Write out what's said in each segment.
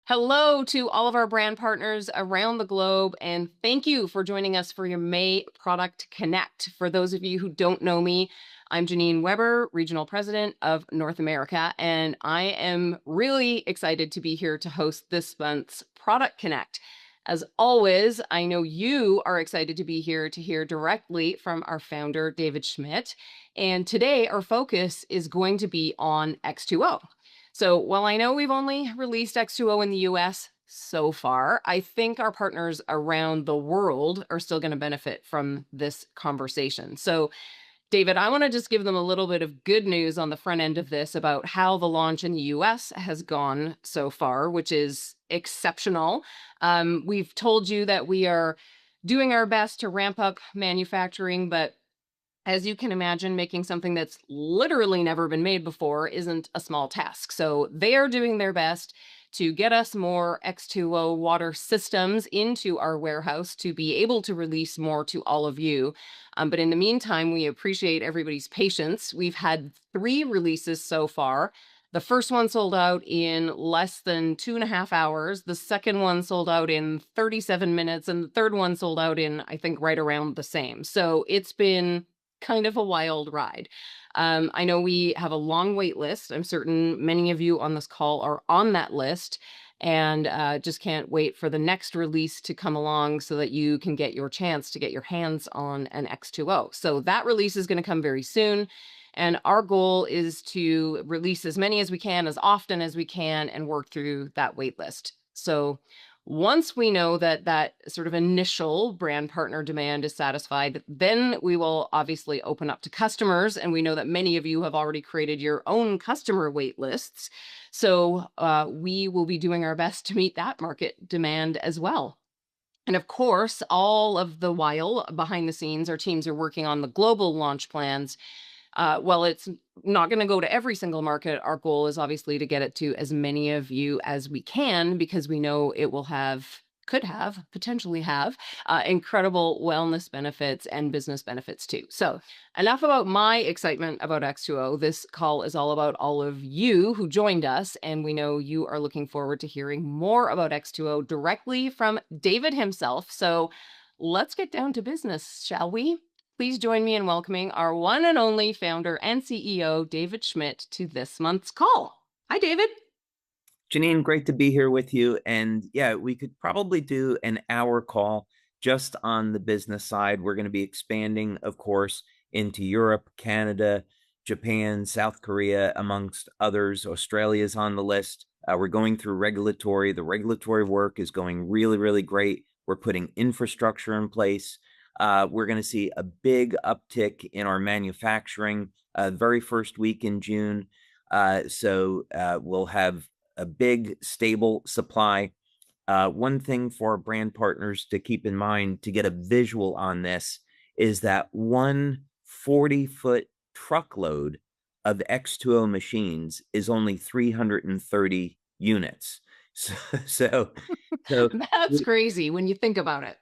Hello to all of our brand partners around the globe, and thank you for joining us for your May Product Connect. For those of you who don't know me, I'm Janine Weber, Regional President of North America, and I am really excited to be here to host this month's Product Connect. As always, I know you are excited to be here to hear directly from our founder, David Schmidt. And today, our focus is going to be on X2O. So while I know we've only released X2O in the US so far, I think our partners around the world are still going to benefit from this conversation. So, David, I want to just give them a little bit of good news on the front end of this about how the launch in the US has gone so far, which is exceptional. We've told you that we are doing our best to ramp up manufacturing, but as you can imagine, making something that's literally never been made before isn't a small task. So they are doing their best to get us more X2O water systems into our warehouse to be able to release more to all of you. But in the meantime, we appreciate everybody's patience. We've had 3 releases so far. The first one sold out in less than 2.5 hours. The second one sold out in 37 minutes. And the third one sold out in, I think, right around the same. So it's been kind of a wild ride. I know we have a long wait list. I'm certain many of you on this call are on that list, and just can't wait for the next release to come along so that you can get your chance to get your hands on an X2O. So that release is going to come very soon. And our goal is to release as many as we can, as often as we can, and work through that wait list. So once we know that that sort of initial brand partner demand is satisfied, then we will obviously open up to customers. And we know that many of you have already created your own customer wait lists. So we will be doing our best to meet that market demand as well. And of course, all of the while behind the scenes, our teams are working on the global launch plans. Well, it's not going to go to every single market. Our goal is obviously to get it to as many of you as we can, because we know it will potentially have incredible wellness benefits and business benefits too. So enough about my excitement about X2O. This call is all about all of you who joined us, and we know you are looking forward to hearing more about X2O directly from David himself. So let's get down to business, shall we? Please join me in welcoming our one and only founder and CEO, David Schmidt, to this month's call. Hi, David. Janine, great to be here with you. And yeah, we could probably do an hour call just on the business side. We're going to be expanding, of course, into Europe, Canada, Japan, South Korea, amongst others. Australia's on the list. We're going through regulatory. The regulatory work is going really, really great. We're putting infrastructure in place. We're going to see a big uptick in our manufacturing very first week in June. So we'll have a big, stable supply. One thing for our brand partners to keep in mind to get a visual on this is that one 40-foot truckload of X2O machines is only 330 units. So, so, so That's crazy when you think about it.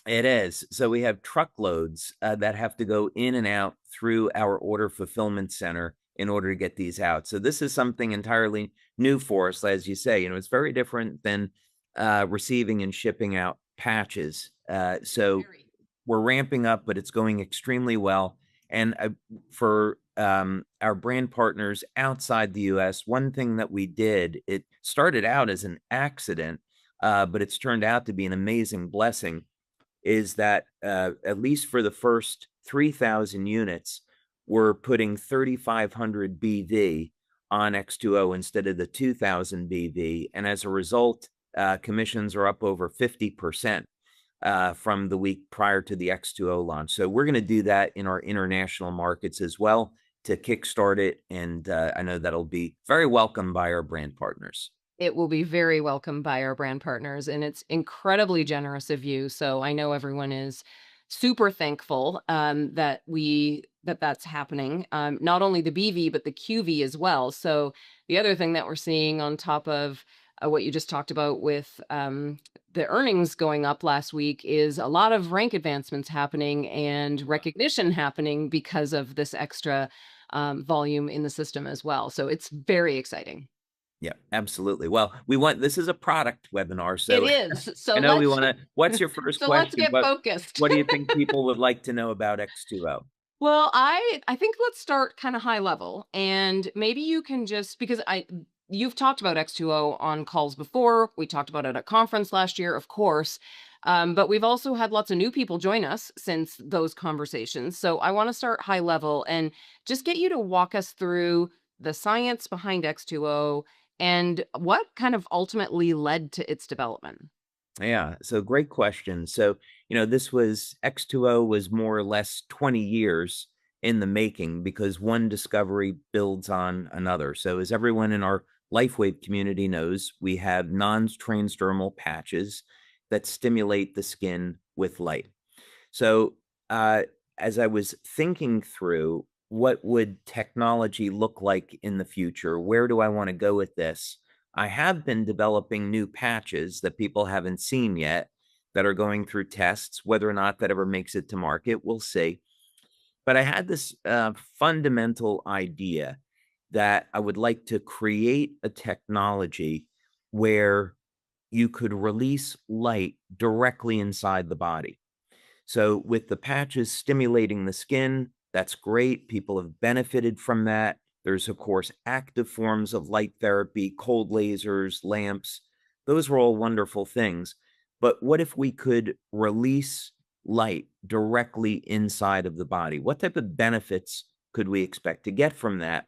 it is. So we have truckloads that have to go in and out through our order fulfillment center in order to get these out. So this is something entirely new for us, as you say. It's very different than receiving and shipping out patches. So we're ramping up, but it's going extremely well. And for our brand partners outside the US, one thing that we did, it started out as an accident, but it's turned out to be an amazing blessing, is that at least for the first 3,000 units, we're putting 3,500 BV on X2O instead of the 2,000 BV. And as a result, commissions are up over 50% from the week prior to the X2O launch. So we're going to do that in our international markets as well to kickstart it. And I know that'll be very welcome by our brand partners. It will be very welcome by our brand partners, and it's incredibly generous of you. So I know everyone is super thankful that's happening. Not only the BV, but the QV as well. So the other thing that we're seeing on top of what you just talked about with the earnings going up last week is a lot of rank advancements happening and recognition happening because of this extra volume in the system as well. So it's very exciting. Yeah, absolutely. Well, this is a product webinar, It so is. I know we want to, what's your first So let's question? get focused. What do you think people would like to know about X2O? Well, I think let's start kind of high level, and maybe you can just because I you've talked about X2O on calls before. We talked about it at conference last year, of course. But we've also had lots of new people join us since those conversations. So I want to start high level and just get you to walk us through the science behind X2O and what kind of ultimately led to its development. Yeah, so great question. So, this was X2O was more or less 20 years in the making because one discovery builds on another. So, as everyone in our LifeWave community knows, we have non-transdermal patches that stimulate the skin with light. So, as I was thinking through what would technology look like in the future, where do I want to go with this? I have been developing new patches that people haven't seen yet that are going through tests. Whether or not that ever makes it to market, we'll see. But I had this fundamental idea that I would like to create a technology where you could release light directly inside the body. So with the patches stimulating the skin, that's great. People have benefited from that. There's, of course, active forms of light therapy, cold lasers, lamps. Those are all wonderful things. But what if we could release light directly inside of the body? What type of benefits could we expect to get from that?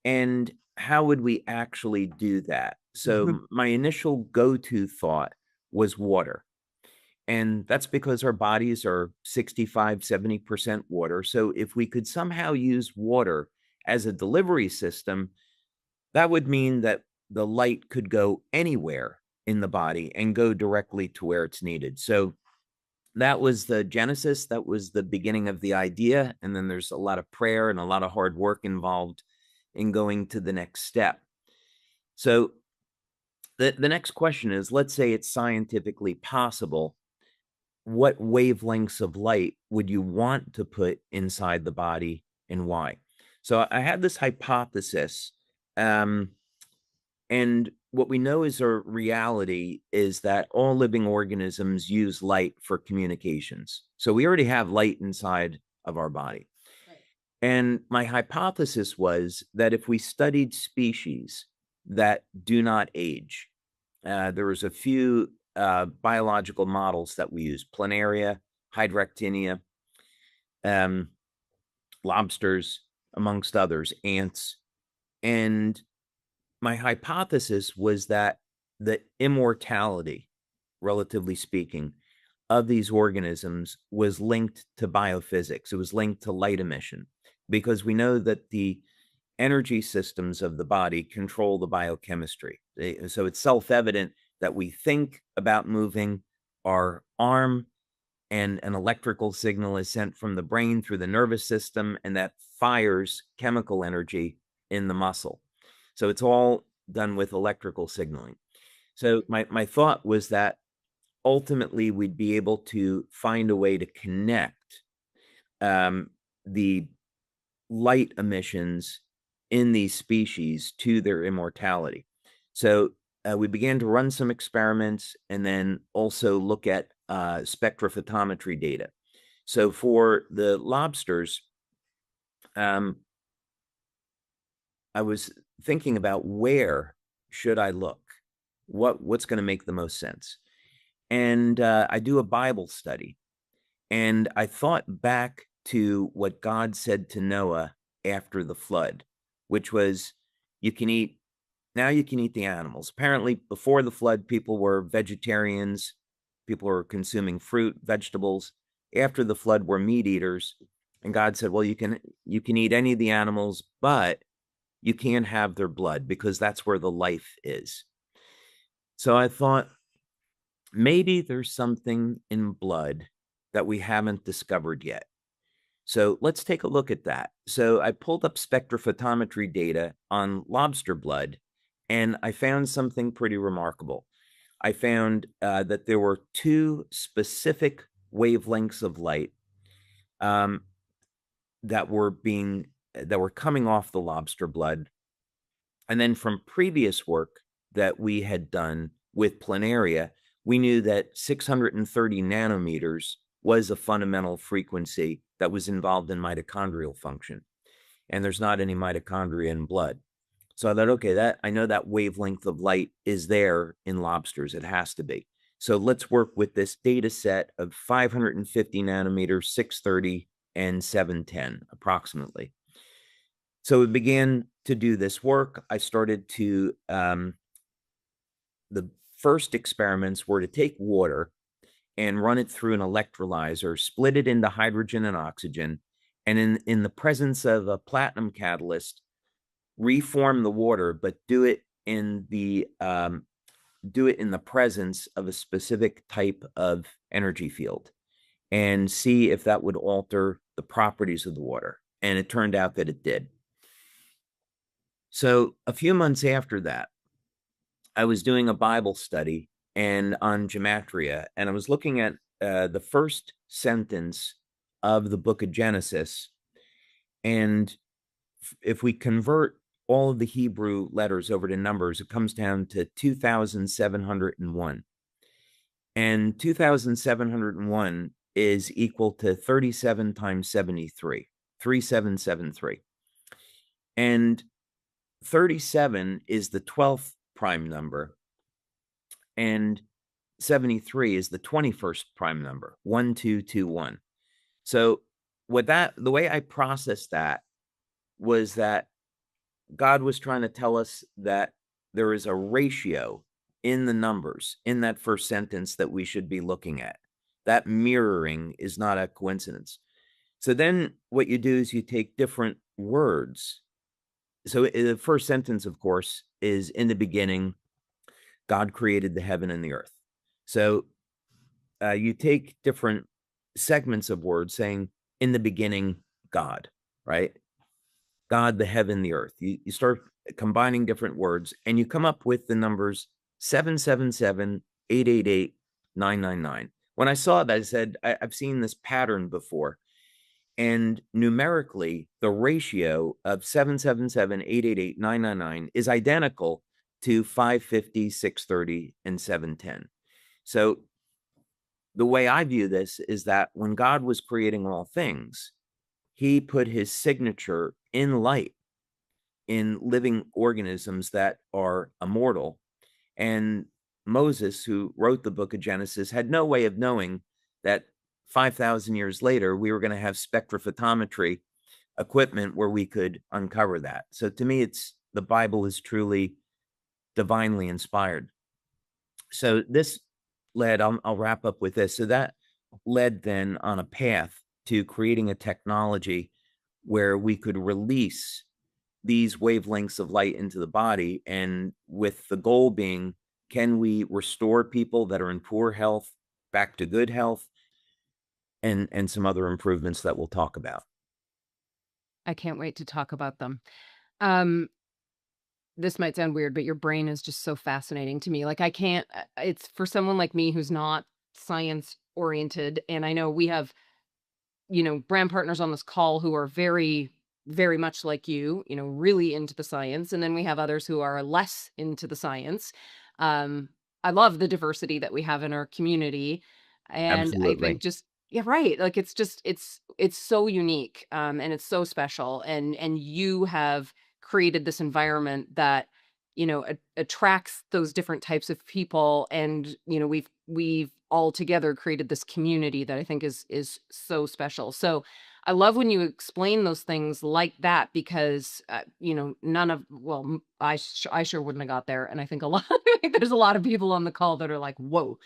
And how would we actually do that? So my initial go-to thought was water. And that's because our bodies are 65–70% water. So if we could somehow use water as a delivery system, that would mean that the light could go anywhere in the body and go directly to where it's needed. So that was the genesis. That was the beginning of the idea. And then there's a lot of prayer and a lot of hard work involved in going to the next step. So the next question is, let's say it's scientifically possible. What wavelengths of light would you want to put inside the body and why? So I had this hypothesis, and what we know is a reality is that all living organisms use light for communications. So we already have light inside of our body. Right. And my hypothesis was that if we studied species that do not age, there was a few biological models that we use: planaria, hydractinia, lobsters, amongst others, ants. And my hypothesis was that the immortality, relatively speaking, of these organisms was linked to biophysics. It was linked to light emission because we know that the energy systems of the body control the biochemistry. So it's self-evident that we think about moving our arm and an electrical signal is sent from the brain through the nervous system, and that fires chemical energy in the muscle. So it's all done with electrical signaling. So my thought was that ultimately we'd be able to find a way to connect the light emissions in these species to their immortality. So we began to run some experiments and then also look at spectrophotometry data. So for the lobsters, I was thinking about where should I look? What's going to make the most sense? And I do a Bible study. And I thought back to what God said to Noah after the flood, which was, you can eat the animals. Apparently, before the flood, people were vegetarians. People were consuming fruit, vegetables. After the flood, were meat eaters. And God said, well, you can eat any of the animals, but you can't have their blood because that's where the life is. So I thought, maybe there's something in blood that we haven't discovered yet. So let's take a look at that. So I pulled up spectrophotometry data on lobster blood, and I found something pretty remarkable. I found that there were two specific wavelengths of light that were coming off the lobster blood And then from previous work that we had done with planaria, we knew that 630 nanometers was a fundamental frequency that was involved in mitochondrial function. And there's not any mitochondria in blood. So I thought, okay, I know that wavelength of light is there in lobsters. It has to be. So let's work with this data set of 550 nanometers, 630, and 710 approximately. So we began to do this work. I started to, the first experiments were to take water and run it through an electrolyzer, split it into hydrogen and oxygen, and in the presence of a platinum catalyst, reform the water, but do it in the presence of a specific type of energy field, and see if that would alter the properties of the water. And it turned out that it did. So a few months after that, I was doing a Bible study and on gematria, and I was looking at the first sentence of the book of Genesis. And if we convert all of the Hebrew letters over to numbers, it comes down to 2,701. And 2,701 is equal to 37 times 73, 3773. And 37 is the 12th prime number, and 73 is the 21st prime number, 1221. So the way I processed that was that God was trying to tell us that there is a ratio in the numbers in that first sentence that we should be looking at. That mirroring is not a coincidence. So then what you do is you take different words. So the first sentence, of course, is in the beginning, God created the heaven and the earth. So you take different segments of words saying, in the beginning, God, right? God, the heaven, the earth. You start combining different words, and you come up with the numbers 777, 888, 999. When I saw that, I said, I've seen this pattern before. And numerically, the ratio of 777, 888, 999 is identical to 550, 630, and 710. So the way I view this is that when God was creating all things, he put his signature in light in living organisms that are immortal. And Moses, who wrote the book of Genesis, had no way of knowing that 5,000 years later, we were going to have spectrophotometry equipment where we could uncover that. So to me, the Bible is truly divinely inspired. So this led, I'll wrap up with this. So that led then on a path to creating a technology where we could release these wavelengths of light into the body, and with the goal being, can we restore people that are in poor health back to good health, and some other improvements that we'll talk about. I can't wait to talk about them. This might sound weird, but your brain is just so fascinating to me. Like, I can't, it's for someone like me who's not science oriented. And I know we have, brand partners on this call who are very, very much like you, really into the science. And then we have others who are less into the science. I love the diversity that we have in our community. And I Absolutely. think just, yeah, right. Like, it's so unique. And it's so special. And you have created this environment that, attracts those different types of people. And, we've all together created this community that I think is so special. So I love when you explain those things like that, because, I sure wouldn't have got there. And I think I think there's a lot of people on the call that are like, whoa.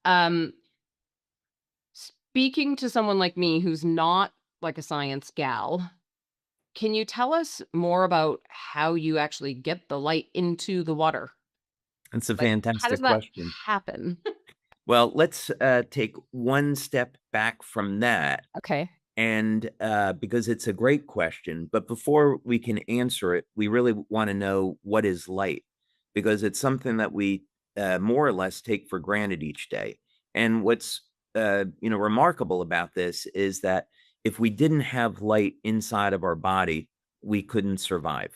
Um, Speaking to someone like me who's not like a science gal, can you tell us more about how you actually get the light into the water? It's a Like, how does fantastic that question. happen? Well, let's take one step back from that, Okay. and because it's a great question, but before we can answer it, we really want to know what is light, because it's something that we more or less take for granted each day. And what's remarkable about this is that if we didn't have light inside of our body, we couldn't survive.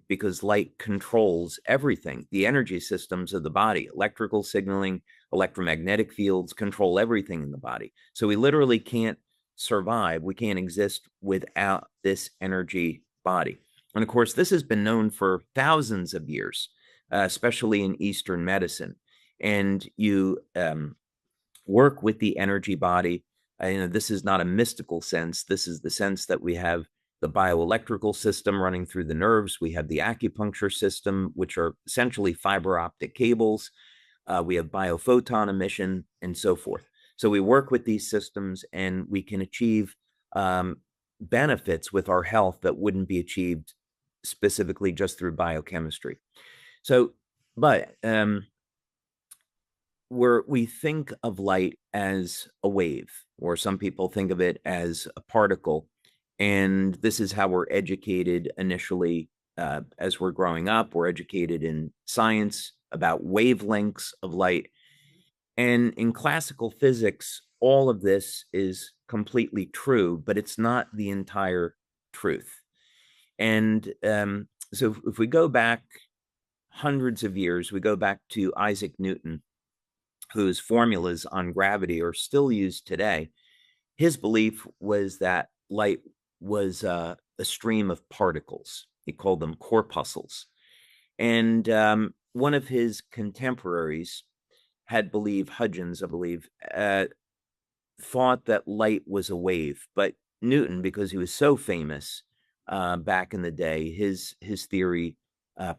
because light controls everything. The energy systems of the body, electrical signaling, electromagnetic fields control everything in the body. So we literally can't survive. We can't exist without this energy body. And of course, this has been known for thousands of years, especially in Eastern medicine. And you work with the energy body. This is not a mystical sense. This is the sense that we have the bioelectrical system running through the nerves. We have the acupuncture system, which are essentially fiber optic cables. We have biophoton emission and so forth. So we work with these systems and we can achieve benefits with our health that wouldn't be achieved specifically just through biochemistry. So, but we think of light as a wave, or some people think of it as a particle. And this is how we're educated initially as we're growing up. We're educated in science about wavelengths of light. And in classical physics, all of this is completely true, but it's not the entire truth. And so if we go back hundreds of years, we go back to Isaac Newton, whose formulas on gravity are still used today. His belief was that light was a stream of particles. He called them corpuscles. And one of his contemporaries had believed, Hudgens, I believe, thought that light was a wave. But Newton, because he was so famous back in the day, his theory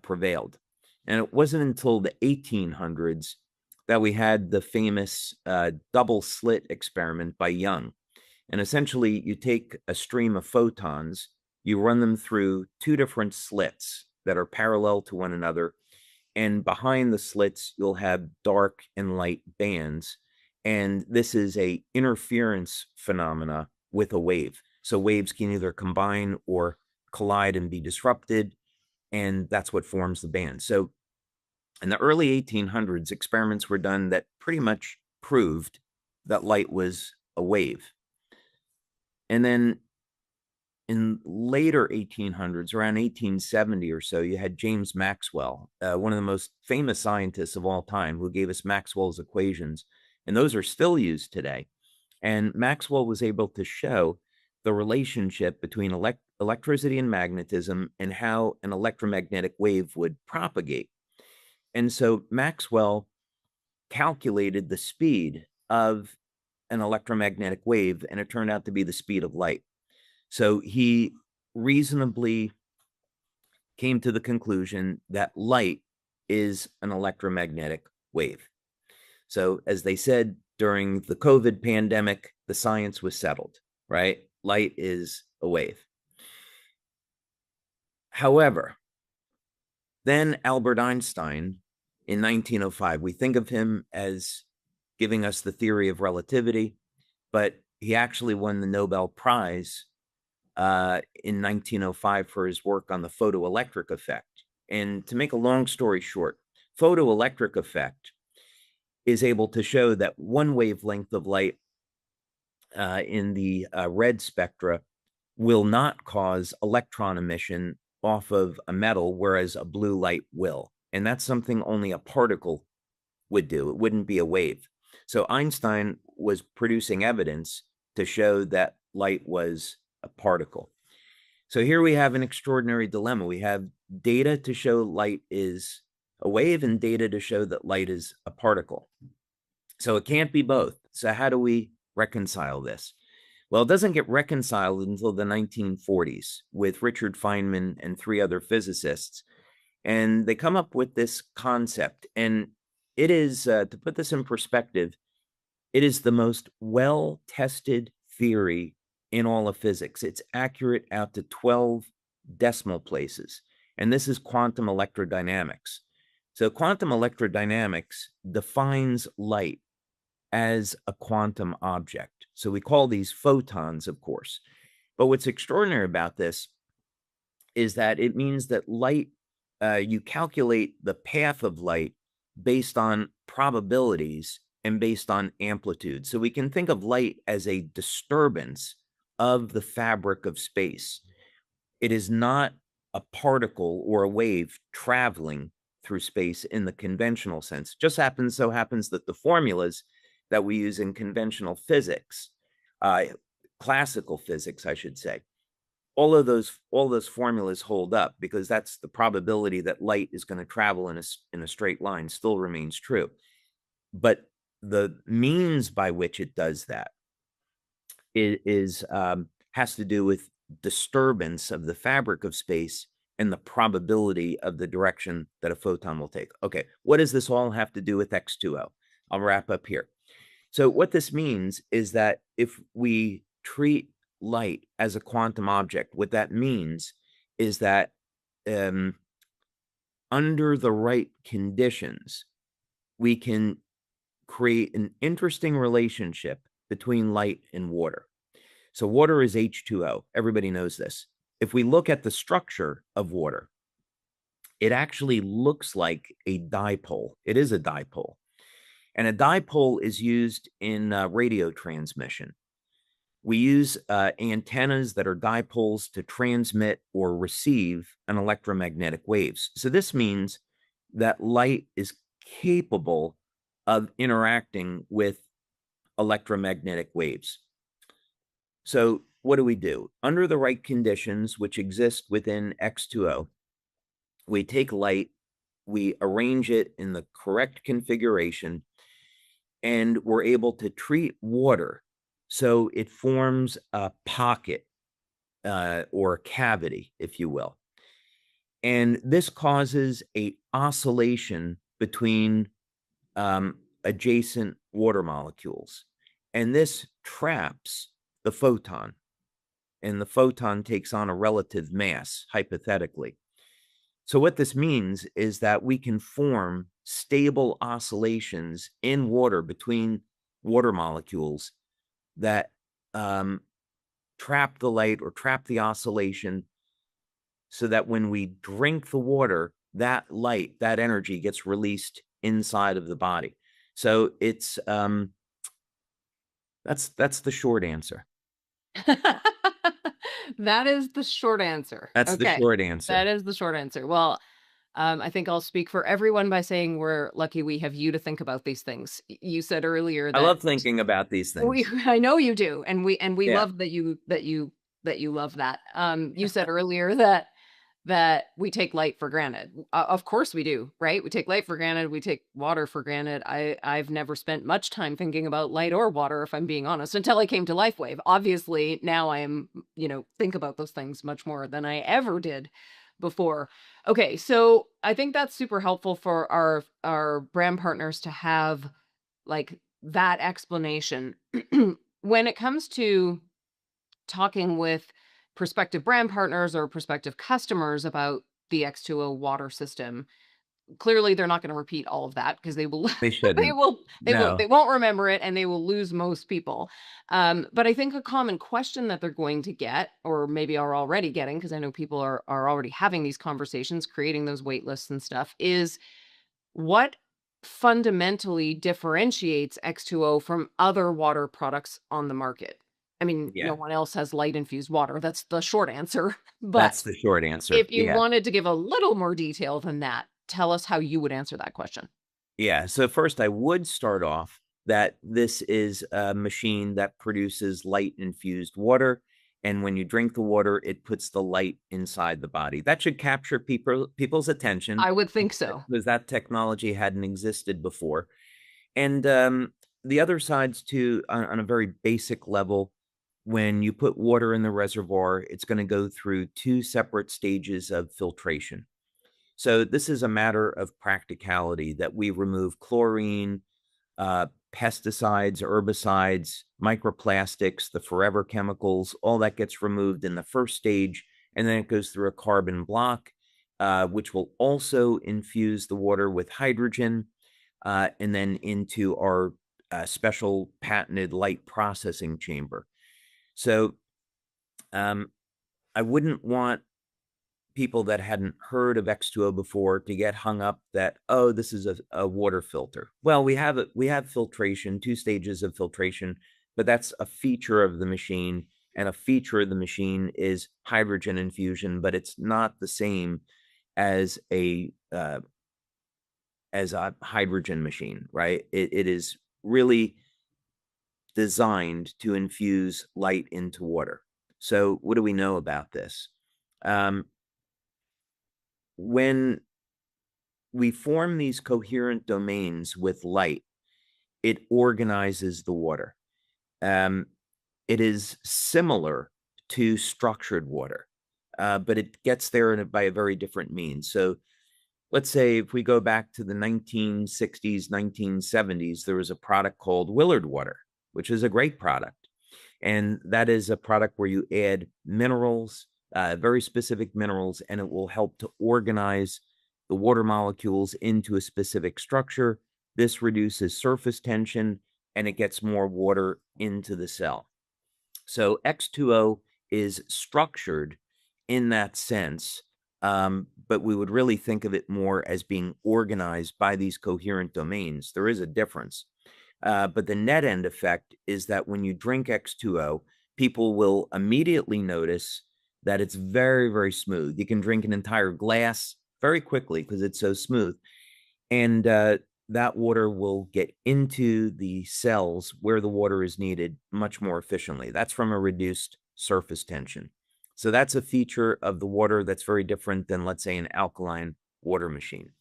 prevailed. And it wasn't until the 1800s that we had the famous double slit experiment by Young. And essentially, you take a stream of photons, you run them through two different slits that are parallel to one another. And behind the slits, you'll have dark and light bands. And this is a interference phenomena with a wave. So waves can either combine or collide and be disrupted. And that's what forms the band. So in the early 1800s, experiments were done that pretty much proved that light was a wave. And then in later 1800s, around 1870 or so, you had James Maxwell, one of the most famous scientists of all time, who gave us Maxwell's equations. And those are still used today. And Maxwell was able to show the relationship between electricity and magnetism and how an electromagnetic wave would propagate. And so Maxwell calculated the speed of an electromagnetic wave, and it turned out to be the speed of light. So he reasonably came to the conclusion that light is an electromagnetic wave. So as they said during the COVID pandemic, the science was settled, right? Light is a wave. However, then Albert Einstein in 1905, we think of him as giving us the theory of relativity, but he actually won the Nobel Prize in 1905 for his work on the photoelectric effect. And to make a long story short, photoelectric effect is able to show that one wavelength of light in the red spectra will not cause electron emission off of a metal, whereas a blue light will. And that's something only a particle would do. It wouldn't be a wave. So Einstein was producing evidence to show that light was a particle. So here we have an extraordinary dilemma. We have data to show light is a wave and data to show that light is a particle. So it can't be both. So how do we reconcile this? Well, it doesn't get reconciled until the 1940s with Richard Feynman and three other physicists. And they come up with this concept. And it is, to put this in perspective, it is the most well-tested theory in all of physics. It's accurate out to 12 decimal places. And this is quantum electrodynamics. So quantum electrodynamics defines light as a quantum object. So we call these photons, of course. But what's extraordinary about this is that it means that light, you calculate the path of light based on probabilities and based on amplitude. So we can think of light as a disturbance of the fabric of space. It is not a particle or a wave traveling through space in the conventional sense. Just happens that the formulas that we use in conventional physics, classical physics, I should say, all those formulas hold up because that's the probability that light is going to travel in a straight line still remains true. But the means by which it does that has to do with disturbance of the fabric of space and the probability of the direction that a photon will take. Okay, what does this all have to do with X2O? I'll wrap up here. So what this means is that if we treat light as a quantum object, what that means is that under the right conditions, we can create an interesting relationship between light and water. So water is H2O. Everybody knows this. If we look at the structure of water, it actually looks like a dipole. It is a dipole. And a dipole is used in radio transmission. We use antennas that are dipoles to transmit or receive an electromagnetic waves. So this means that light is capable of interacting with electromagnetic waves. So what do? Under the right conditions, which exist within X2O, we take light, we arrange it in the correct configuration, and we're able to treat water so it forms a pocket or a cavity, if you will. And this causes an oscillation between adjacent water molecules. And this traps the photon. And the photon takes on a relative mass, hypothetically. So what this means is that we can form stable oscillations in water between water molecules that trap the light or trap the oscillation so that when we drink the water, that light, that energy gets released inside of the body. So it's that's the short answer. That is the short answer. That's the Okay. short answer. That is the short answer. Well, I think I'll speak for everyone by saying we're lucky we have you to think about these things. You said earlier I that love thinking about these things. I know you do, and we Yeah. love that you love that. You said earlier that we take light for granted. Of course we do, right? We take light for granted. We take water for granted. I've never spent much time thinking about light or water, if I'm being honest, until I came to LifeWave. Obviously, now I am, think about those things much more than I ever did before. Okay, so I think that's super helpful for our brand partners to have like that explanation. When it comes to talking with prospective brand partners or prospective customers about the X2O water system, clearly they're not going to repeat all of that because they will They shouldn't. they No. won't remember it and they will lose most people. But I think a common question that they're going to get, or maybe are already getting, because I know people are already having these conversations, creating those wait lists and stuff, is what fundamentally differentiates X2O from other water products on the market? I mean, no Yeah. one else has light infused water. That's the short answer. But That's the short answer. if you Yeah. wanted to give a little more detail than that, tell us how you would answer that question. Yeah. So first I would start off that this is a machine that produces light infused water. And when you drink the water, it puts the light inside the body. That should capture people's attention I would think so. because that technology hadn't existed before. And the other sides too, on a very basic level, when you put water in the reservoir, it's going to go through two separate stages of filtration. So this is a matter of practicality that we remove chlorine, pesticides, herbicides, microplastics, the forever chemicals, all that gets removed in the first stage, and then it goes through a carbon block, which will also infuse the water with hydrogen, and then into our special patented light processing chamber. So I wouldn't want people that hadn't heard of X2O before to get hung up that, oh, this is a water filter. Well, we have filtration, two stages of filtration, but that's a feature of the machine. and a feature of the machine is hydrogen infusion, but it's not the same as a hydrogen machine, right? It is really designed to infuse light into water. So what do we know about this? When we form these coherent domains with light, it organizes the water. It is similar to structured water, but it gets there by a very different means. So let's say if we go back to the 1960s, 1970s, there was a product called Willard Water, which is a great product. And that is a product where you add minerals, very specific minerals, and it will help to organize the water molecules into a specific structure. This reduces surface tension and it gets more water into the cell. So X2O is structured in that sense, but we would really think of it more as being organized by these coherent domains. There is a difference. But the net end effect is that when you drink X2O, people will immediately notice that it's very, very smooth. You can drink an entire glass very quickly because it's so smooth. And that water will get into the cells where the water is needed much more efficiently. That's from a reduced surface tension. So that's a feature of the water that's very different than, let's say, an alkaline water machine.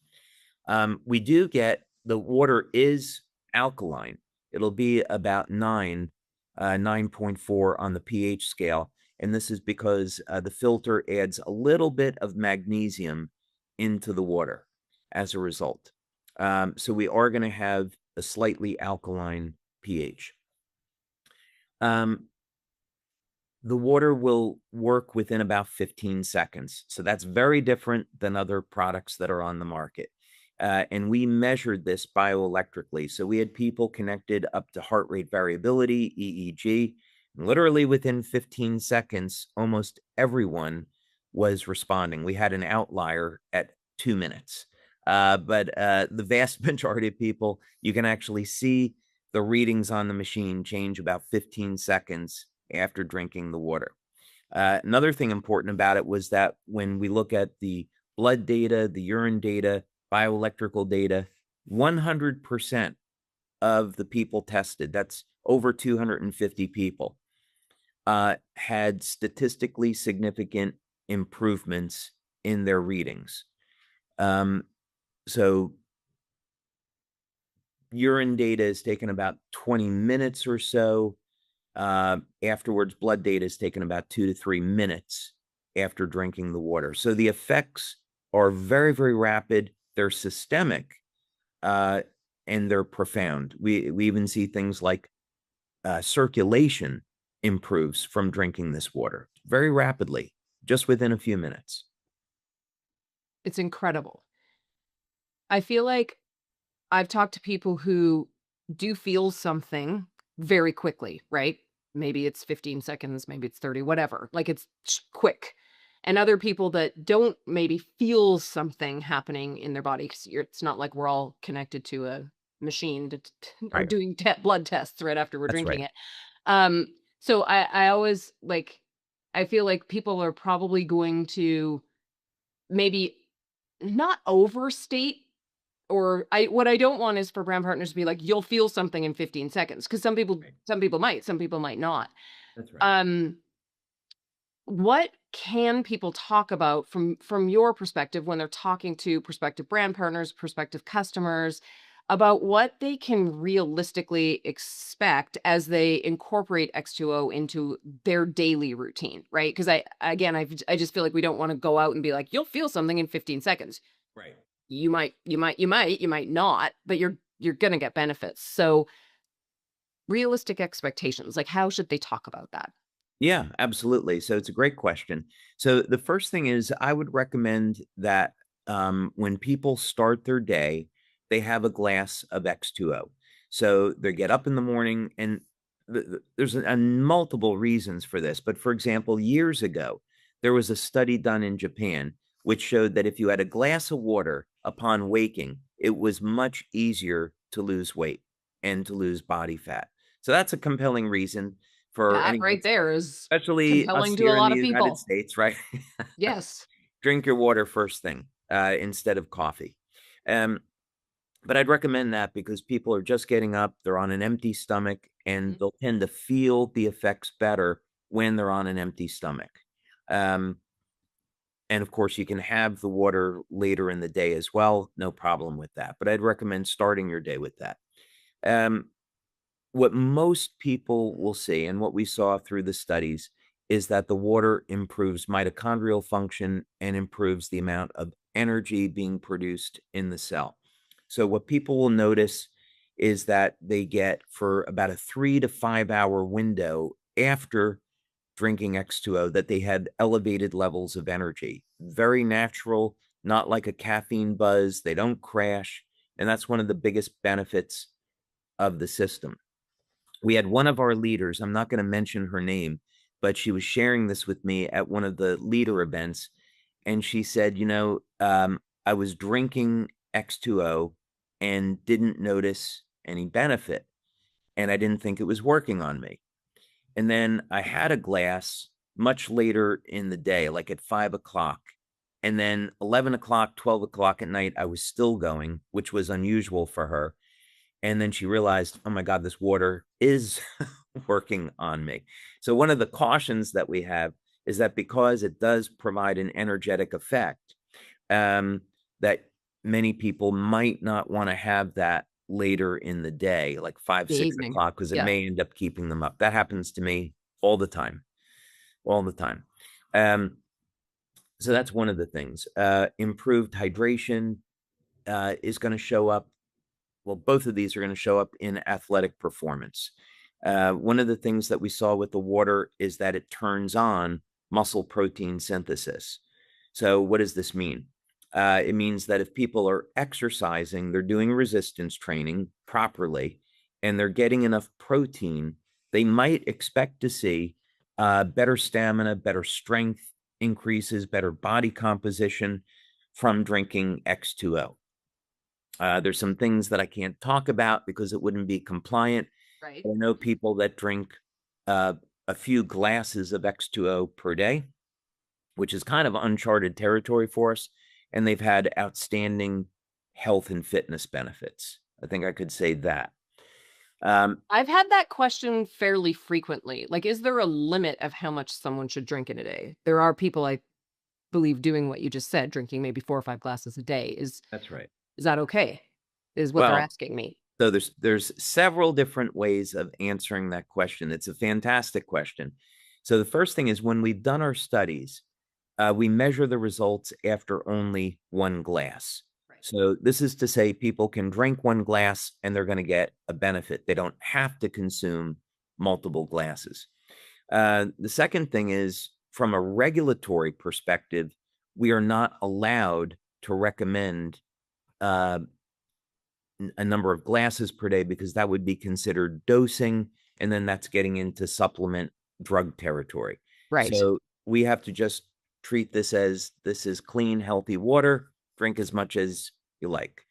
We do get the water is alkaline. It'll be about 9.4 on the pH scale. And this is because the filter adds a little bit of magnesium into the water as a result. So we are going to have a slightly alkaline pH. The water will work within about 15 seconds. So that's very different than other products that are on the market. And we measured this bioelectrically. So we had people connected up to heart rate variability, EEG. And literally within 15 seconds, almost everyone was responding. We had an outlier at 2 minutes. But the vast majority of people, you can actually see the readings on the machine change about 15 seconds after drinking the water. Another thing important about it was that when we look at the blood data, the urine data, bioelectrical data, 100% of the people tested, that's over 250 people, had statistically significant improvements in their readings. So urine data is taken about 20 minutes or so. Afterwards, blood data is taken about 2 to 3 minutes after drinking the water. So the effects are very, very rapid. They're systemic, and they're profound. We even see things like circulation improves from drinking this water very rapidly, just within a few minutes. It's incredible. I feel like I've talked to people who do feel something very quickly, right? Maybe it's 15 seconds, maybe it's 30, whatever. Like it's quick. And other people that don't maybe feel something happening in their body. 'Cause it's not like we're all connected to a machine or Right. doing blood tests right after we're That's drinking right. it. So I always like, I feel like people are probably going to maybe not overstate, or what I don't want is for brand partners to be like, you'll feel something in 15 seconds. Cause Right. some people might not. That's right. Um, what can people talk about from your perspective when they're talking to prospective brand partners, prospective customers, about what they can realistically expect as they incorporate X2O into their daily routine, right? Because I just feel like we don't want to go out and be like, you'll feel something in 15 seconds. Right. You might not, but you're gonna get benefits. So realistic expectations, like how should they talk about that? Yeah, absolutely. So it's a great question. So the first thing is I would recommend that when people start their day, they have a glass of X2O. So they get up in the morning, and there's multiple reasons for this. But for example, years ago, there was a study done in Japan which showed that if you had a glass of water upon waking, it was much easier to lose weight and to lose body fat. So that's a compelling reason for That anyone, right there is especially us compelling to a here in lot the of United people. States, right? Yes. Drink your water first thing instead of coffee. Um, but I'd recommend that because people are just getting up, they're on an empty stomach, and Mhm. they'll tend to feel the effects better when they're on an empty stomach. Um, and of course, you can have the water later in the day as well, no problem with that. But I'd recommend starting your day with that. Um, what most people will see, and what we saw through the studies, is that the water improves mitochondrial function and improves the amount of energy being produced in the cell. So, what people will notice is that they get for about a 3 to 5 hour window after drinking X2O that they had elevated levels of energy. Very natural, not like a caffeine buzz. They don't crash. And that's one of the biggest benefits of the system. We had one of our leaders, I'm not going to mention her name, but she was sharing this with me at one of the leader events. And she said, I was drinking X2O and didn't notice any benefit. And I didn't think it was working on me. And then I had a glass much later in the day, like at 5 o'clock. And then 11 o'clock, 12 o'clock at night, I was still going, which was unusual for her. And then she realized, oh my God, this water is working on me. So, one of the cautions that we have is that because it does provide an energetic effect, that many people might not want to have that later in the day, like five, The six evening. o'clock, because it Yeah. may end up keeping them up. That happens to me all the time, all the time. Um, so that's one of the things. Improved hydration is going to show up. Well, both of these are going to show up in athletic performance. One of the things that we saw with the water is that it turns on muscle protein synthesis. So, what does this mean? It means that if people are exercising, they're doing resistance training properly, and they're getting enough protein, they might expect to see better stamina, better strength increases, better body composition from drinking X2O. There's some things that I can't talk about because it wouldn't be compliant. Right. I know people that drink uh, a few glasses of X2O per day, which is kind of uncharted territory for us, and they've had outstanding health and fitness benefits. I think I could say that. I've had that question fairly frequently. Like, is there a limit of how much someone should drink in a day? There are people I believe doing what you just said, drinking maybe 4 or 5 glasses a day. That's right. Is that okay? Is what they're Well, asking me. so there's several different ways of answering that question. It's a fantastic question. So the first thing is when we've done our studies, we measure the results after only one glass. Right. So this is to say people can drink one glass and they're going to get a benefit. They don't have to consume multiple glasses. The second thing is from a regulatory perspective, we are not allowed to recommend uh, a number of glasses per day because that would be considered dosing. And then that's getting into supplement drug territory. Right. So we have to just treat this as this is clean, healthy water. Drink as much as you like.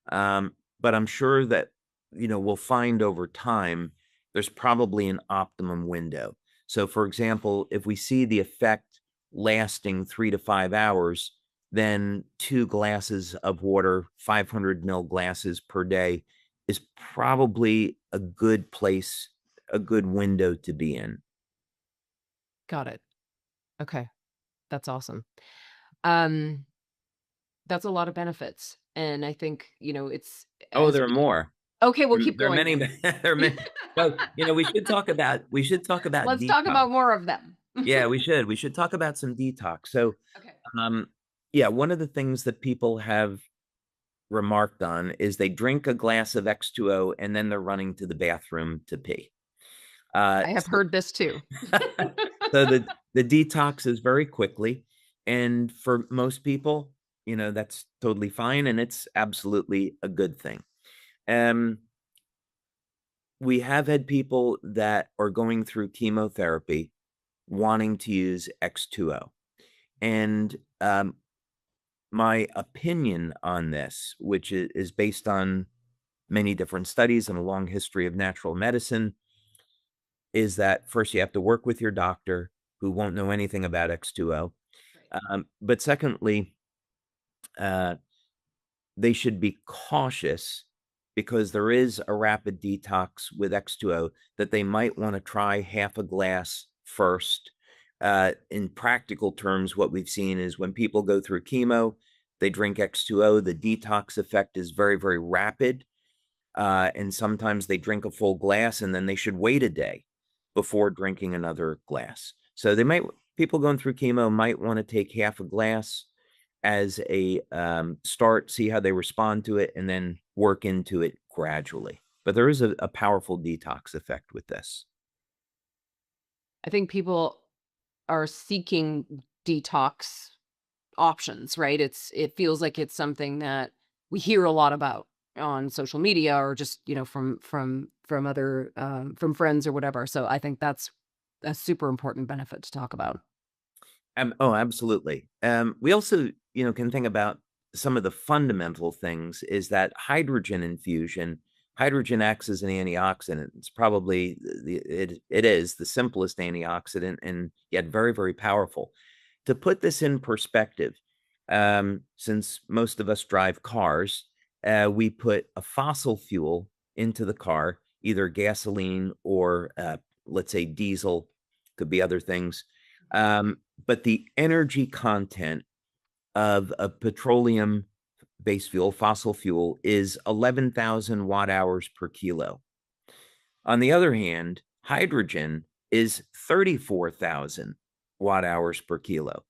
But I'm sure that, we'll find over time there's probably an optimum window. So, for example, if we see the effect lasting 3 to 5 hours, then 2 glasses of water, 500 ml glasses per day is probably a good place, a good window to be in. Got it. Okay. That's awesome. Um, that's a lot of benefits, and I think, it's Oh, as there are we more. okay, we'll keep There are going many, then. there are many. So, we should talk about Let's talk detox. about more of them. Yeah, we should. We should talk about some detox. So, Okay. um, yeah, one of the things that people have remarked on is they drink a glass of X2O and then they're running to the bathroom to pee. I have So, heard this too. so the detox is very quickly, and for most people, that's totally fine, and it's absolutely a good thing. Um, we have had people that are going through chemotherapy wanting to use X2O. And my opinion on this, which is based on many different studies and a long history of natural medicine, is that first you have to work with your doctor who won't know anything about X2O. But secondly, uh, they should be cautious because there is a rapid detox with X2O that they might want to try half a glass first. In practical terms, what we've seen is when people go through chemo, they drink X2O, the detox effect is very, very rapid. And sometimes they drink a full glass and then they should wait a day before drinking another glass. So people going through chemo might want to take half a glass as a start, see how they respond to it, and then work into it gradually. But there is a powerful detox effect with this. I think people are seeking detox options, right? It feels like it's something that we hear a lot about on social media or just, from other from friends or whatever. So I think that's a super important benefit to talk about. Oh, absolutely. We also, can think about some of the fundamental things is that hydrogen acts as an antioxidant. It's probably it is the simplest antioxidant and yet very, very powerful. To put this in perspective, since most of us drive cars, we put a fossil fuel into the car, either gasoline or let's say diesel, could be other things. But the energy content of a petroleum-based fuel, fossil fuel, is 11,000 watt hours per kilo. On the other hand, hydrogen is 34,000 watt hours per kilo.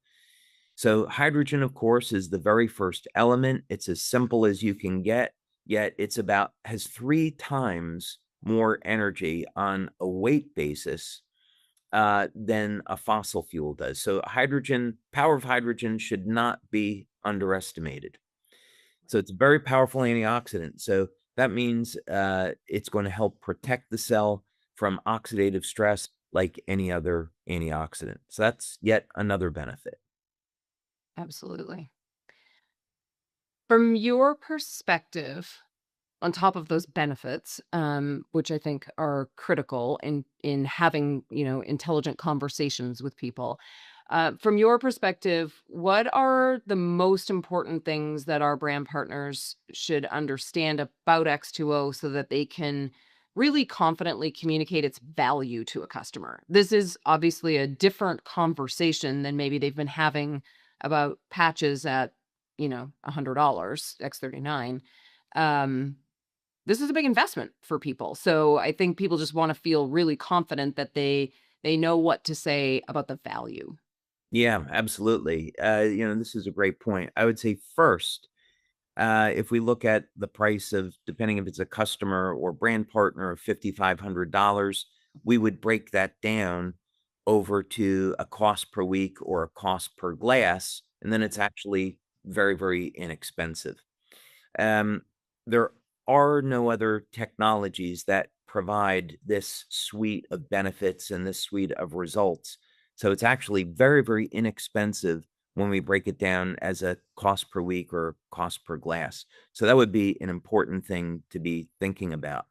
So hydrogen, of course, is the very first element. It's as simple as you can get, yet has 3 times more energy on a weight basis than a fossil fuel does. So power of hydrogen should not be underestimated. So it's a very powerful antioxidant. So that means it's going to help protect the cell from oxidative stress like any other antioxidant. So that's yet another benefit. Absolutely. From your perspective, on top of those benefits, which I think are critical in having, intelligent conversations with people. From your perspective, what are the most important things that our brand partners should understand about X2O so that they can really confidently communicate its value to a customer? This is obviously a different conversation than maybe they've been having about patches at, $100, X39. This is a big investment for people. So I think people just want to feel really confident that they know what to say about the value. Yeah, absolutely. This is a great point. I would say first, if we look at the price of, depending if it's a customer or brand partner of $5,500, we would break that down over to a cost per week or a cost per glass, and then it's actually very, very inexpensive. There are no other technologies that provide this suite of benefits and this suite of results. So it's actually very, very inexpensive when we break it down as a cost per week or cost per glass. So that would be an important thing to be thinking about.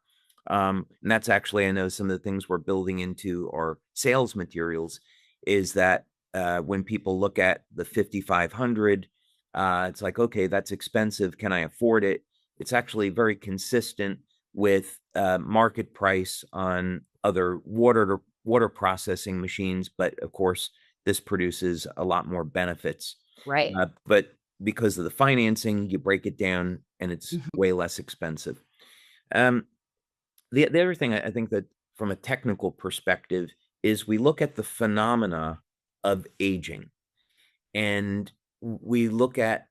And that's actually, I know some of the things we're building into our sales materials is that when people look at the 5,500, it's like, okay, that's expensive. Can I afford it? It's actually very consistent with market price on other water processing machines, but of course, this produces a lot more benefits. Right. But because of the financing, you break it down and it's way less expensive. The other thing I think that from a technical perspective is we look at the phenomena of aging, and we look at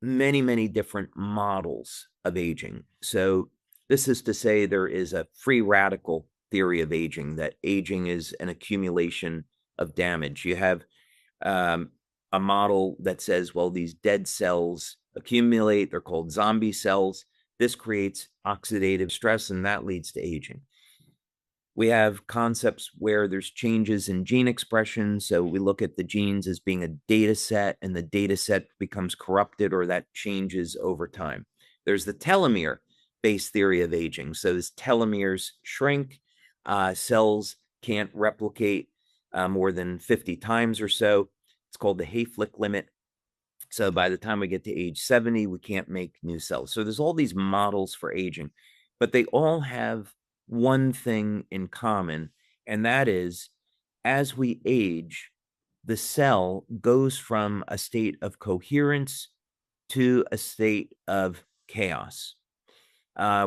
many, many different models of aging. So this is to say there is a free radical theory of aging, that aging is an accumulation of damage. You have a model that says, well, these dead cells accumulate, they're called zombie cells. This creates oxidative stress, and that leads to aging. We have concepts where there's changes in gene expression. So we look at the genes as being a data set, and the data set becomes corrupted or that changes over time. There's the telomere. base theory of aging. So as telomeres shrink, cells can't replicate more than 50 times or so. It's called the Hayflick limit. So by the time we get to age 70, we can't make new cells. So there's all these models for aging, but they all have one thing in common, and that is as we age, the cell goes from a state of coherence to a state of chaos.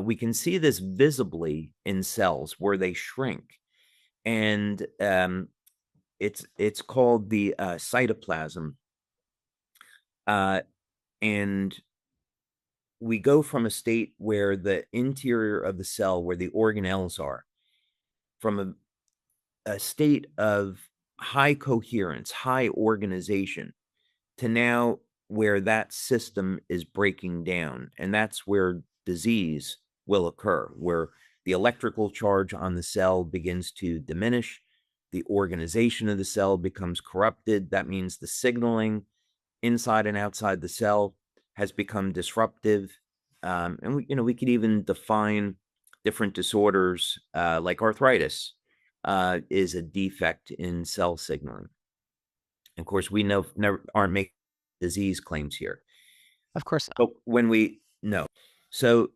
We can see this visibly in cells where they shrink, and it's called the cytoplasm. And we go from a state where the interior of the cell, where the organelles are, from a state of high coherence, high organization, to now where that system is breaking down. And that's where disease will occur, where the electrical charge on the cell begins to diminish, the organization of the cell becomes corrupted. That means the signaling inside and outside the cell has become disruptive. And we could even define different disorders like arthritis is a defect in cell signaling. And of course, we aren't making disease claims here. Of course not. But when we know, so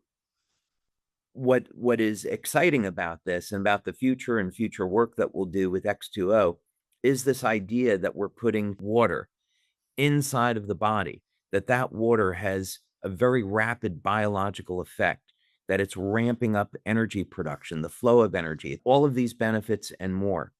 what is exciting about this and about the future and future work that we'll do with X20 is this idea that we're putting water inside of the body, that water has a very rapid biological effect, that it's ramping up energy production, the flow of energy, all of these benefits and more.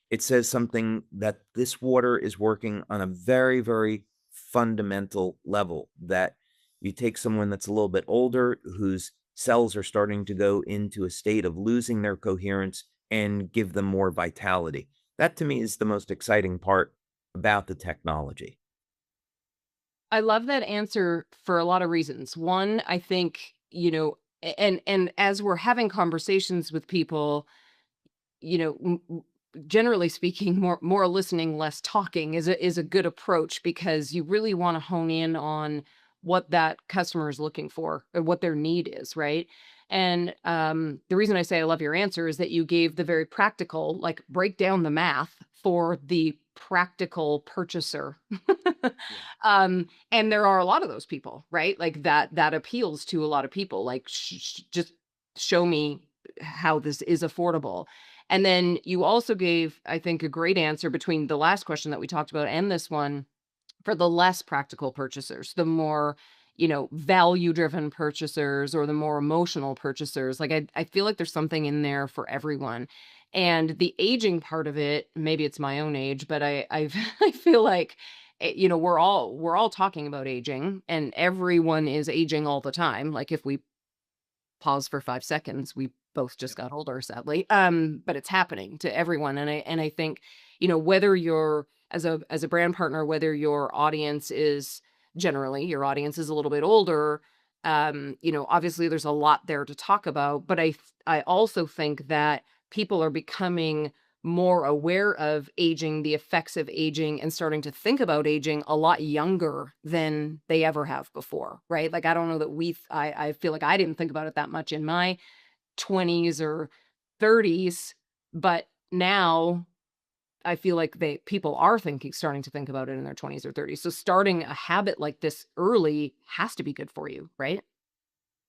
It says something that this water is working on a very, very fundamental level, that you take someone that's a little bit older, whose cells are starting to go into a state of losing their coherence, and give them more vitality. That to me is the most exciting part about the technology. I love that answer for a lot of reasons. One, I think, and as we're having conversations with people, generally speaking, more listening, less talking is a good approach, because you really want to hone in on what that customer is looking for or what their need is, right? And the reason I say I love your answer is that you gave the very practical, like, break down the math for the practical purchaser. And there are a lot of those people, right? Like that appeals to a lot of people. Like, just show me how this is affordable. And then you also gave, I think, a great answer between the last question that we talked about and this one for the less practical purchasers, the more, value driven purchasers, or the more emotional purchasers. Like, I feel like there's something in there for everyone. And the aging part of it, maybe it's my own age, but I feel like, we're all talking about aging, and everyone is aging all the time. Like, if we pause for 5 seconds, we both just got older, sadly. But it's happening to everyone. And I think, whether you're as a brand partner, whether your audience is generally your audience is a little bit older, obviously there's a lot there to talk about. But I also think that people are becoming more aware of aging, the effects of aging, and starting to think about aging a lot younger than they ever have before, right? Like, I don't know that I feel like I didn't think about it that much in my 20s or 30s, but now I feel like people are starting to think about it in their 20s or 30s. So starting a habit like this early has to be good for you, right?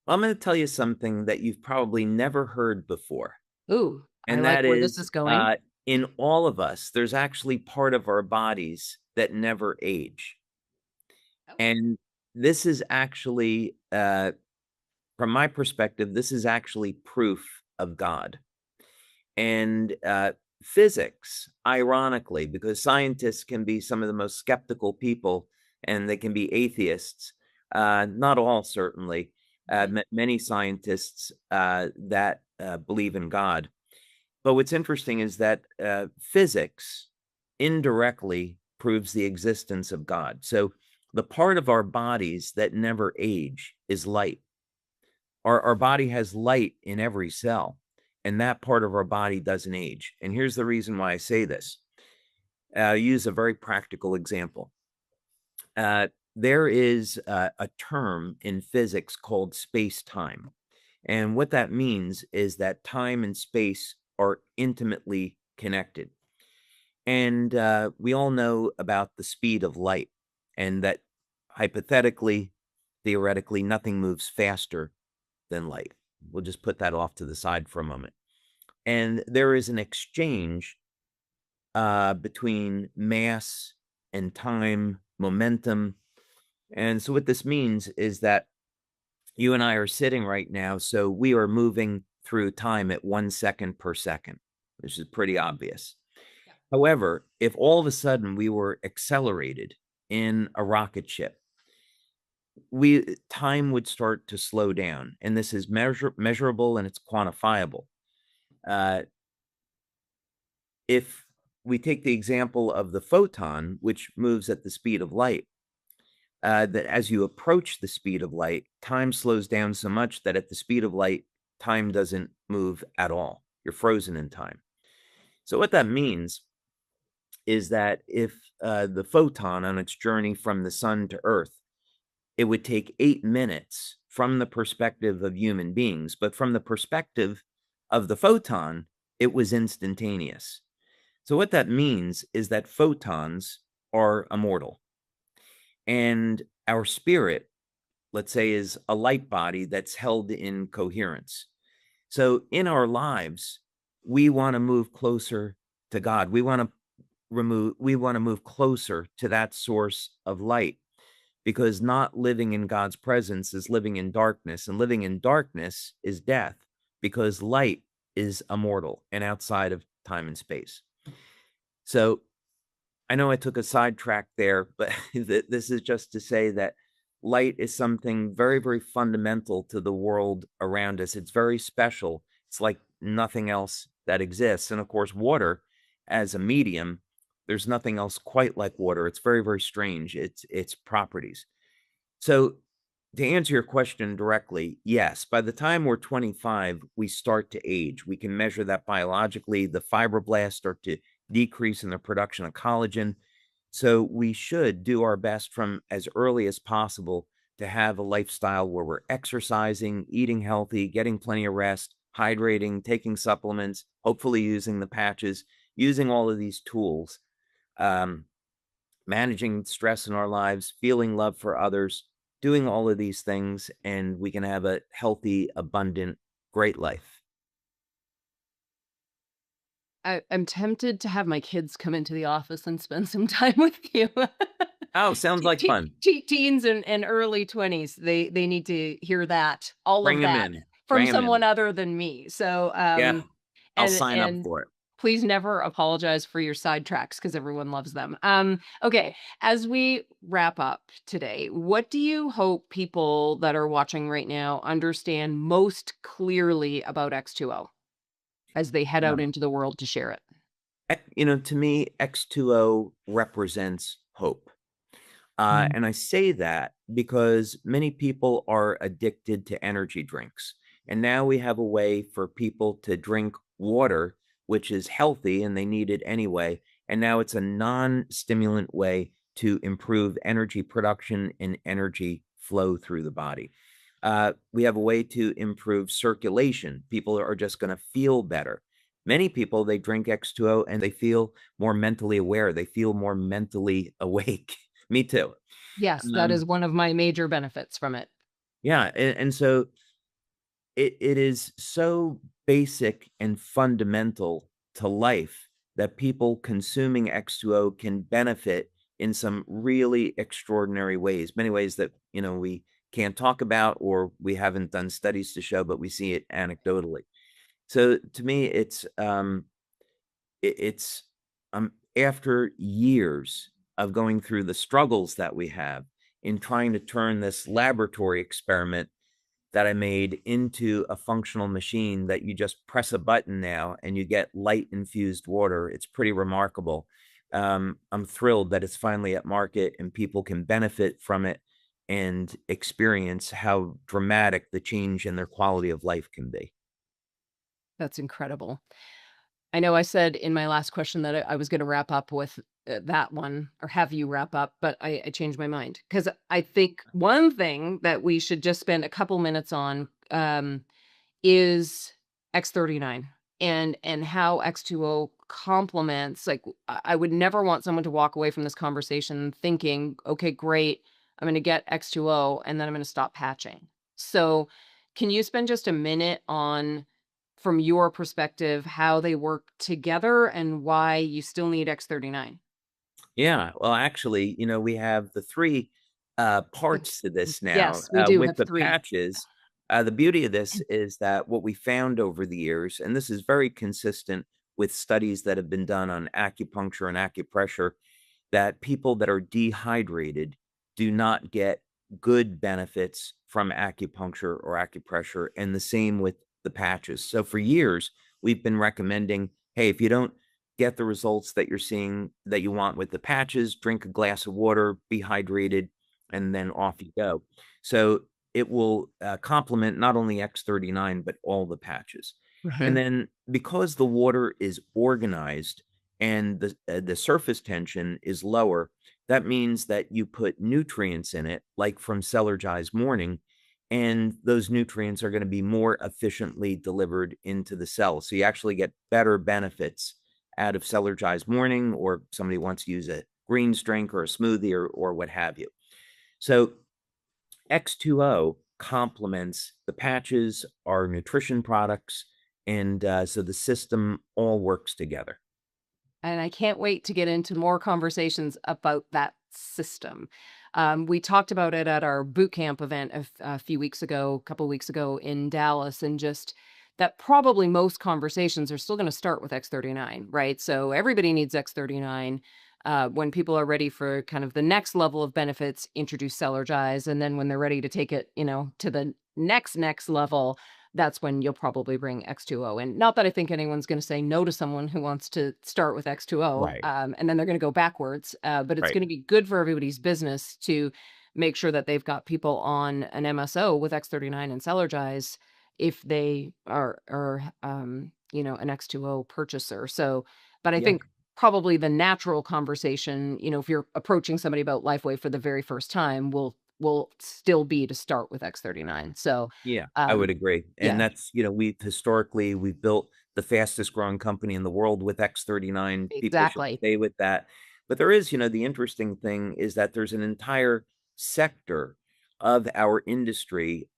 Well, I'm going to tell you something that you've probably never heard before. Ooh, I And like that where this is, is going. in all of us, there's actually part of our bodies that never age. Oh. And this is actually, from my perspective, this is actually proof of God. And physics, ironically, because scientists can be some of the most skeptical people, and they can be atheists, not all, certainly, many scientists that believe in God. But what's interesting is that physics indirectly proves the existence of God. So the part of our bodies that never age is light. Our body has light in every cell, and that part of our body doesn't age. And here's the reason why I say this. I'll use a very practical example. There is a term in physics called space-time. And what that means is that time and space are intimately connected. And we all know about the speed of light, and that hypothetically, theoretically, nothing moves faster than light. We'll just put that off to the side for a moment. And there is an exchange between mass and time, momentum. And so, what this means is that you and I are sitting right now, so we are moving through time at 1 second per second, which is pretty obvious. However, if all of a sudden we were accelerated in a rocket ship, time would start to slow down, and this is measurable and it's quantifiable. Uh, if we take the example of the photon, which moves at the speed of light, that as you approach the speed of light, time slows down so much that at the speed of light, time doesn't move at all. You're frozen in time. So what that means is that if the photon on its journey from the sun to Earth, it would take 8 minutes from the perspective of human beings, but from the perspective of the photon, it was instantaneous. So what that means is that photons are immortal. And our spirit, let's say, is a light body that's held in coherence. So in our lives, we want to move closer to God. We want to move closer to that source of light, because not living in God's presence is living in darkness, and living in darkness is death, because light is immortal and outside of time and space. So I know I took a sidetrack there, but this is just to say that light is something very, very fundamental to the world around us. It's very special. It's like nothing else that exists. And of course, water as a medium, there's nothing else quite like water. It's very, very strange, its properties. So to answer your question directly, yes, by the time we're 25, we start to age. We can measure that biologically. The fibroblasts start to decrease in the production of collagen. So we should do our best from as early as possible to have a lifestyle where we're exercising, eating healthy, getting plenty of rest, hydrating, taking supplements, hopefully using the patches, using all of these tools, managing stress in our lives, feeling love for others, doing all of these things, and we can have a healthy, abundant, great life. I'm tempted to have my kids come into the office and spend some time with you. Oh, sounds like fun. Teens and early 20s, they need to hear that, all Bring of them that in. from Bring them someone in. other than me. So, Yeah, I'll sign up and for it. please never apologize for your sidetracks because everyone loves them. Okay, as we wrap up today, what do you hope people that are watching right now understand most clearly about X2O as they head out Um, into the world to share it? to me, X2O represents hope. And I say that because many people are addicted to energy drinks. And now we have a way for people to drink water, which is healthy and they need it anyway. And now it's a non-stimulant way to improve energy production and energy flow through the body. We have a way to improve circulation. People are just going to feel better. Many people, they drink X2O and they feel more mentally aware. They feel more mentally awake. Me too. Yes, that Um, is one of my major benefits from it. yeah, and so it is so basic and fundamental to life that people consuming X2O can benefit in some really extraordinary ways, many ways that, we can't talk about or we haven't done studies to show, but we see it anecdotally. So to me, it's after years of going through the struggles that we have in trying to turn this laboratory experiment that I made into a functional machine that you just press a button now and you get light infused water. It's pretty remarkable. I'm thrilled that it's finally at market and people can benefit from it and experience how dramatic the change in their quality of life can be. That's incredible. I know I said in my last question that I was gonna wrap up with, that one or have you wrap up, but I changed my mind because I think one thing that we should just spend a couple minutes on, is X39 and how X2O complements like I would never want someone to walk away from this conversation thinking, "Okay, great. I'm going to get X2O and then I'm going to stop patching." So, can you spend just a minute on from your perspective how they work together and why you still need X39? Yeah, well, actually, we have the three parts to this now. Yes, we do With have the 3. patches, the beauty of this is that what we found over the years, and this is very consistent with studies that have been done on acupuncture and acupressure, that people that are dehydrated do not get good benefits from acupuncture or acupressure, and the same with the patches. So for years, we've been recommending, hey, if you don't get the results that you're seeing that you want with the patches, drink a glass of water, be hydrated, and then off you go. So it will complement not only X39, but all the patches. And Mhm. then because the water is organized and the surface tension is lower, that means that you put nutrients in it, like from Cellargey's Morning, and those nutrients are going to be more efficiently delivered into the cell. So you actually get better benefits out of Cellargey's Morning, or somebody wants to use a greens drink or a smoothie or what have you. So X2O complements the patches, our nutrition products, and so the system all works together. And I can't wait to get into more conversations about that system. We talked about it at our boot camp event a few weeks ago, a couple weeks ago in Dallas, and just that probably most conversations are still going to start with X39, right? So everybody needs X39. When people are ready for kind of the next level of benefits, introduce Celergize, and then when they're ready to take it, to the next level, that's when you'll probably bring X2O in. Not that I think anyone's gonna say no to someone who wants to start with X2O, Right. and then they're gonna go backwards, but it's Right. gonna be good for everybody's business to make sure that they've got people on an MSO with X39 and Celergize if they are an X2O purchaser. So, but I Yeah. think probably the natural conversation, if you're approaching somebody about LifeWave for the very first time, will still be to start with X39. So, Yeah, I would um, agree. And yeah, that's, we've built the fastest growing company in the world with X39. People should exactly. stay with that. But there is, the interesting thing is that there's an entire sector of our industry,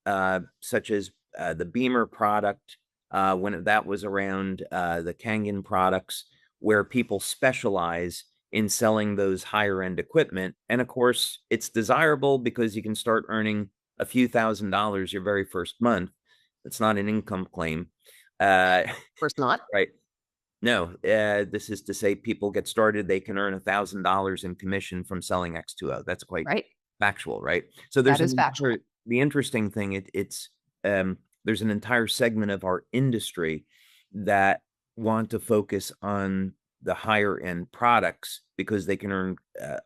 such as the Beamer product, when that was around, the Kangen products, where people specialize in selling those higher end equipment. And of course, it's desirable because you can start earning a few $1,000s your very first month. It's not an income claim. Uh, Course not, right. No, this is to say people get started, they can earn $1,000 in commission from selling X2O. That's quite right? factual, right? So That is factual. the interesting thing, there's an entire segment of our industry that want to focus on the higher end products because they can earn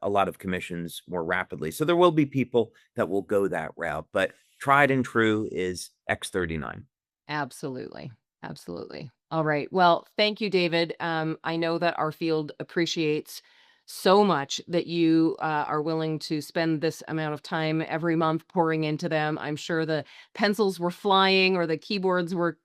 a lot of commissions more rapidly. So there will be people that will go that route, but tried and true is X39. Absolutely. Absolutely. All right. Well, thank you, David. I know that our field appreciates so much that you are willing to spend this amount of time every month pouring into them. I'm sure the pencils were flying or the keyboards were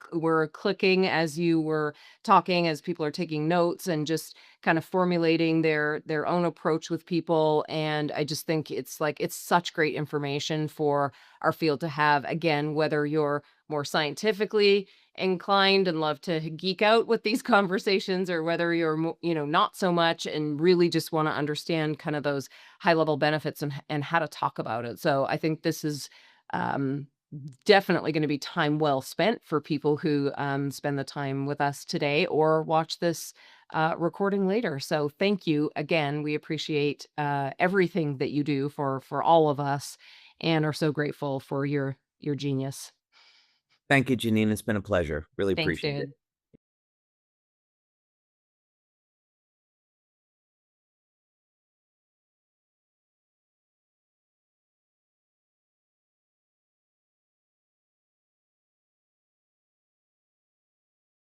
clicking as you were talking, as people are taking notes and just kind of formulating their own approach with people. And I just think it's such great information for our field to have. Again, whether you're more scientifically inclined and love to geek out with these conversations or whether you're not so much and really just want to understand kind of those high level benefits and how to talk about it. So I think this is um definitely going to be time well spent for people who spend the time with us today or watch this recording later. So thank you again. We appreciate everything that you do for all of us and are so grateful for your genius. Thank you, Janine. It's been a pleasure. Really Thanks, appreciate it. David.